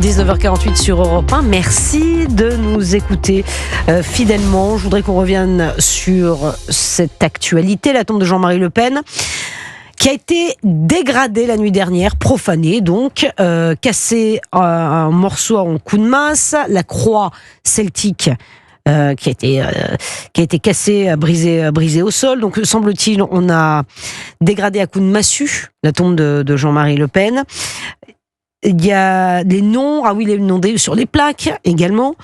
19h48 sur Europe 1. Merci de nous écouter fidèlement. Je voudrais qu'on revienne sur cette actualité, la tombe de Jean-Marie Le Pen, qui a été dégradée la nuit dernière, profanée donc, cassée en morceaux en coup de masse, la croix celtique qui a été cassée, brisée au sol. Donc semble-t-il, on a dégradé à coups de massue la tombe de Jean-Marie Le Pen. Il y a les noms, les noms sur les plaques également.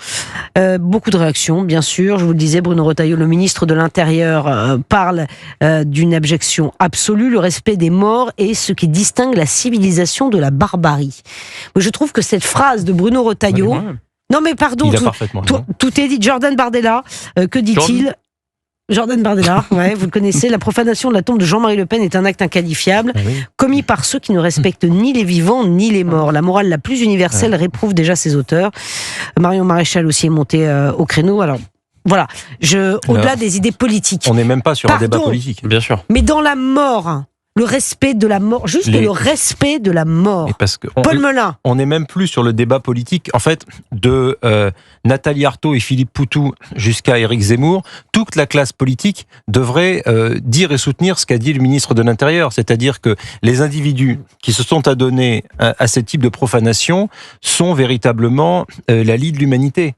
Beaucoup de réactions, bien sûr. Je vous le disais, Bruno Retailleau, le ministre de l'Intérieur, parle d'une abjection absolue. Le respect des morts est ce qui distingue la civilisation de la barbarie. Moi, je trouve que cette phrase de Bruno Retailleau... Non mais pardon, tout est dit. Jordan Bardella, que dit-il ? Jordan Bardella, vous le connaissez. La profanation de la tombe de Jean-Marie Le Pen est un acte inqualifiable, commis par ceux qui ne respectent ni les vivants ni les morts. La morale la plus universelle réprouve déjà ses auteurs. Marion Maréchal aussi est montée au créneau. Alors voilà, au-delà des idées politiques. On n'est même pas sur un débat politique, bien sûr. Mais dans la mort, le respect de la mort, le respect de la mort. Paul Melun. On n'est même plus sur le débat politique. En fait, de Nathalie Arthaud et Philippe Poutou jusqu'à Éric Zemmour, toute la classe politique devrait dire et soutenir ce qu'a dit le ministre de l'Intérieur. C'est-à-dire que les individus qui se sont adonnés à ce type de profanation sont véritablement la lie de l'humanité.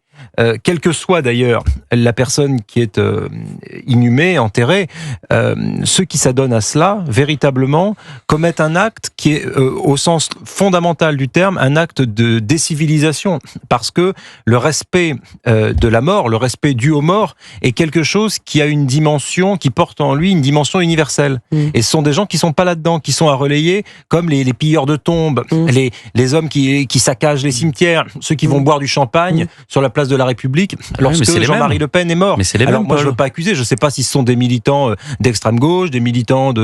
Quelle que soit d'ailleurs la personne qui est inhumée, enterrée, ceux qui s'adonnent à cela, véritablement, commettent un acte qui est, au sens fondamental du terme, un acte de décivilisation. Parce que le respect de la mort, le respect dû aux morts, est quelque chose qui a une dimension, qui porte en lui une dimension universelle. Et ce sont des gens qui sont pas là-dedans, qui sont à relayer, comme les pilleurs de tombes, les hommes qui saccagent les cimetières, ceux qui vont boire du champagne sur la place de la République lorsque Jean-Marie Le Pen est mort. Alors moi je ne veux pas accuser, je ne sais pas si ce sont des militants d'extrême gauche, des militants de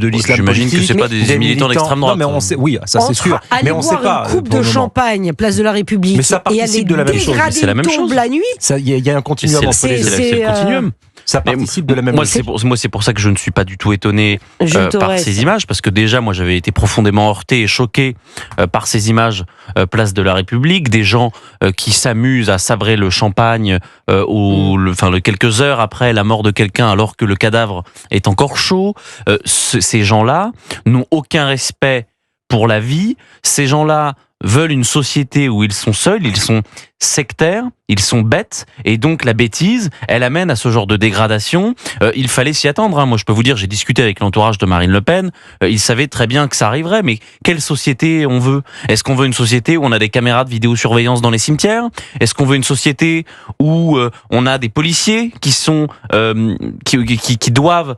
l'islam politique. J'imagine que c'est pas des militants d'extrême droite. Non mais on sait, oui, ça c'est sûr. Mais on sait pas. Une coupe de champagne, place de la République. Mais ça participe de la même chose. C'est la même chose. La nuit. Il y a un continuum. C'est le continuum. Ça participe de la même chose. Moi, c'est pour ça que je ne suis pas du tout étonné par ces images, parce que déjà, moi, j'avais été profondément heurté et choqué par ces images place de la République, des gens qui s'amusent à sabrer le champagne quelques heures après la mort de quelqu'un, alors que le cadavre est encore chaud. Ces gens-là n'ont aucun respect pour la vie. Ces gens-là veulent une société où ils sont seuls, ils sont sectaires, ils sont bêtes, et donc la bêtise, elle amène à ce genre de dégradation. Il fallait s'y attendre. Moi, je peux vous dire, j'ai discuté avec l'entourage de Marine Le Pen. Ils savaient très bien que ça arriverait, mais quelle société on veut ? Est-ce qu'on veut une société où on a des caméras de vidéosurveillance dans les cimetières ? Est-ce qu'on veut une société où on a des policiers qui sont qui doivent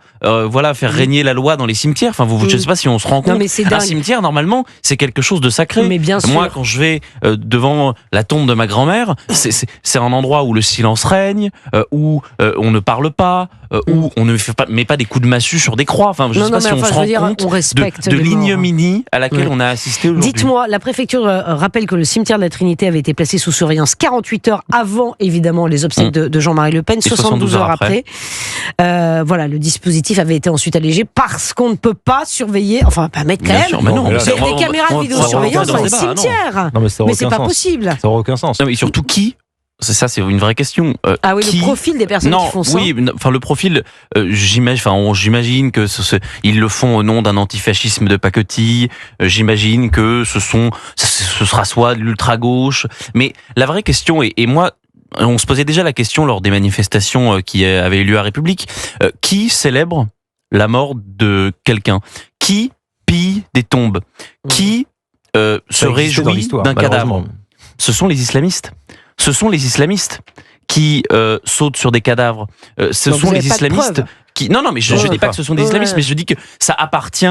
faire régner la loi dans les cimetières ? Enfin, je ne sais pas si on se rend compte. Un cimetière, normalement, c'est quelque chose de sacré. Mais bien sûr. Moi, quand je vais devant la tombe de ma grand-mère, c'est un endroit où le silence règne, où on ne parle pas, où on ne met pas des coups de massue sur des croix. Enfin, je ne sais pas si on se rend compte de l'ignominie à laquelle on a assisté aujourd'hui. Dites-moi, la préfecture rappelle que le cimetière de la Trinité avait été placé sous surveillance 48 heures avant, évidemment, les obsèques de Jean-Marie Le Pen, 72 heures après. Le dispositif avait été ensuite allégé parce qu'on ne peut pas surveiller, pas mettre quand même des caméras de vidéosurveillance dans les cimetières. Mais c'est pas possible. Ça n'aura aucun sens. Non, mais surtout qui ? C'est une vraie question. Le profil des personnes qui font ça. Oui, le profil, j'imagine que ils le font au nom d'un antifascisme de pacotille. J'imagine que ce sera soit de l'ultra-gauche. Mais la vraie question, et moi, on se posait déjà la question lors des manifestations qui avaient eu lieu à République, qui célèbre la mort de quelqu'un ? Qui pille des tombes ? Qui se réjouit d'un cadavre ? Ce sont les islamistes. Ce sont les islamistes qui sautent sur des cadavres. Ce sont les islamistes qui... Non, mais je dis pas que ce sont des islamistes, mais je dis que ça appartient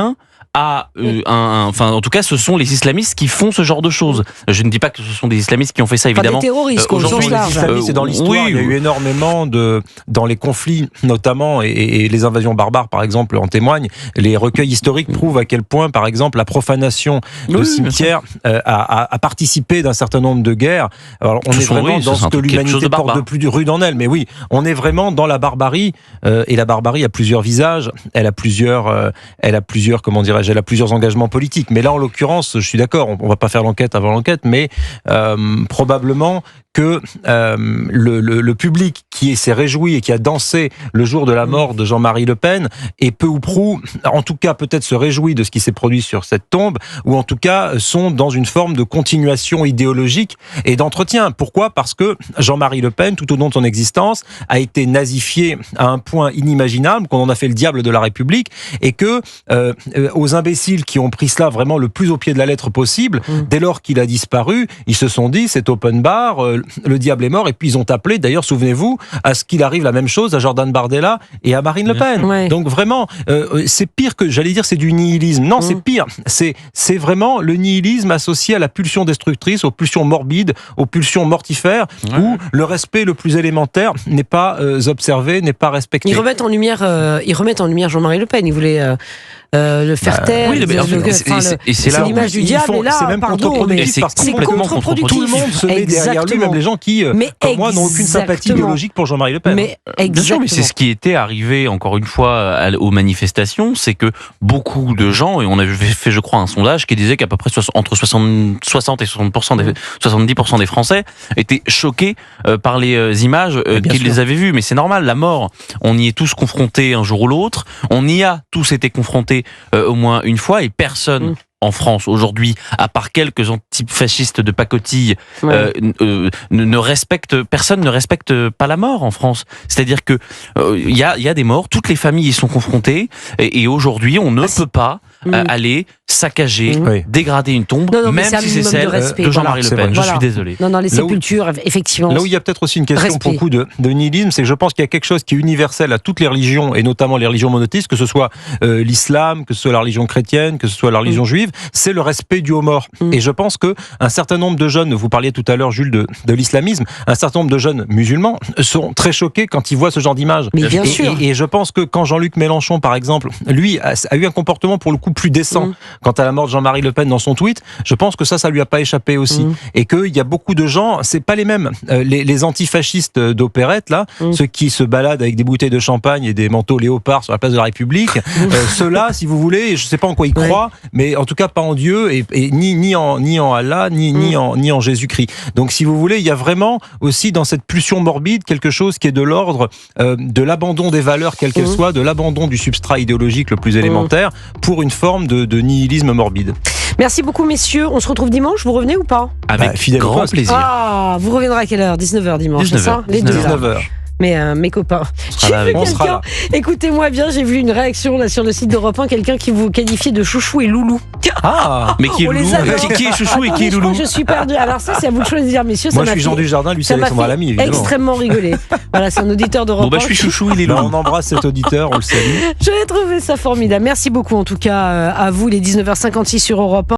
à en tout cas, ce sont les islamistes qui font ce genre de choses. Je ne dis pas que ce sont des islamistes qui ont fait ça, évidemment. Des terroristes, aujourd'hui, les islamistes, c'est dans l'histoire. Il y a eu énormément dans les conflits, notamment, et les invasions barbares, par exemple, en témoignent. Les recueils historiques prouvent à quel point, par exemple, la profanation de cimetières a participé d'un certain nombre de guerres. Alors, on est vraiment dans ce que l'humanité porte de plus rude en elle. Mais oui, on est vraiment dans la barbarie. Et la barbarie a plusieurs visages. Elle a plusieurs, comment dirais-je, âge, elle a plusieurs engagements politiques. Mais là, en l'occurrence, je suis d'accord, on va pas faire l'enquête avant l'enquête, mais probablement que le public qui s'est réjoui et qui a dansé le jour de la mort de Jean-Marie Le Pen est peu ou prou, en tout cas peut-être se réjouit de ce qui s'est produit sur cette tombe, ou en tout cas sont dans une forme de continuation idéologique et d'entretien. Pourquoi ? Parce que Jean-Marie Le Pen, tout au long de son existence, a été nazifié à un point inimaginable, qu'on en a fait le diable de la République, et que aux imbéciles qui ont pris cela vraiment le plus au pied de la lettre possible, dès lors qu'il a disparu, ils se sont dit c'est open bar, le diable est mort, et puis ils ont appelé, d'ailleurs, souvenez-vous, à ce qu'il arrive la même chose à Jordan Bardella et à Marine Le Pen. Ouais. Donc vraiment, c'est pire que, j'allais dire, c'est du nihilisme. Non, c'est pire. C'est vraiment le nihilisme associé à la pulsion destructrice, aux pulsions morbides, aux pulsions mortifères, où le respect le plus élémentaire n'est pas observé, n'est pas respecté. Ils remettent en lumière Jean-Marie Le Pen. Ils voulaient le faire taire. Oui, et c'est là l'image du diable. Et là, c'est même contre-productif parce que c'est contre-productif. tout le monde se met derrière lui, même les gens qui, comme moi, n'ont aucune sympathie idéologique pour Jean-Marie Le Pen. Bien sûr, mais c'est ce qui était arrivé, encore une fois, aux manifestations, c'est que beaucoup de gens, et on avait fait, je crois, un sondage qui disait qu'à peu près entre 60 et 70% des Français étaient choqués par les images qu'ils les avaient vues. Mais c'est normal, la mort, on y est tous confrontés un jour ou l'autre, on y a tous été confrontés au moins une fois, et personne en France aujourd'hui, à part quelques antifascistes de pacotille, personne ne respecte pas la mort en France. C'est-à-dire que il y a des morts, toutes les familles y sont confrontées, et aujourd'hui on ne peut pas aller saccager, dégrader une tombe, même si c'est celle de Jean-Marie Le Pen. Je suis désolé. Non, les sépultures, effectivement. Là où il y a peut-être aussi une question pour beaucoup de nihilisme, c'est que je pense qu'il y a quelque chose qui est universel à toutes les religions, et notamment les religions monothéistes, que ce soit l'islam, que ce soit la religion chrétienne, que ce soit la religion juive, c'est le respect dû aux morts. Et je pense que un certain nombre de jeunes, vous parliez tout à l'heure, Jules, de l'islamisme, un certain nombre de jeunes musulmans sont très choqués quand ils voient ce genre d'image. Mais bien sûr. Et je pense que quand Jean-Luc Mélenchon, par exemple, lui, a eu un comportement pour le coup plus décent quant à la mort de Jean-Marie Le Pen dans son tweet, je pense que ça lui a pas échappé aussi. Et qu'il y a beaucoup de gens, c'est pas les mêmes. Les antifascistes d'opérette, là, ceux qui se baladent avec des bouteilles de champagne et des manteaux léopards sur la place de la République, ceux-là, si vous voulez, je sais pas en quoi ils croient, mais en tout cas pas en Dieu, et ni en Allah, ni en Jésus-Christ. Donc si vous voulez, il y a vraiment aussi dans cette pulsion morbide quelque chose qui est de l'ordre de l'abandon des valeurs, quelles qu'elles soient, de l'abandon du substrat idéologique le plus élémentaire, pour une forme de nihilisme morbide. Merci beaucoup, messieurs. On se retrouve dimanche, vous revenez ou pas ? Avec grand plaisir. Ah, vous reviendrez à quelle heure ? 19h dimanche, 19h, c'est ça ? Les 19h. Mes copains. Écoutez-moi bien, j'ai vu une réaction là sur le site d'Europe 1, quelqu'un qui vous qualifiait de chouchou et loulou. Ah, mais qui est loulou ? Qui est chouchou et qui est loulou ? Je suis perdue. Alors ça, c'est à vous de choisir, messieurs. Moi, je suis Jean Dujardin, lui, c'est Alexandre Lamy, évidemment. Extrêmement rigolé. Voilà, c'est un auditeur d'Europe 1. Je suis chouchou, il est loulou. On embrasse cet auditeur, on le salue. Je vais trouver ça formidable. Merci beaucoup, en tout cas, à vous, les 19h56 sur Europe 1.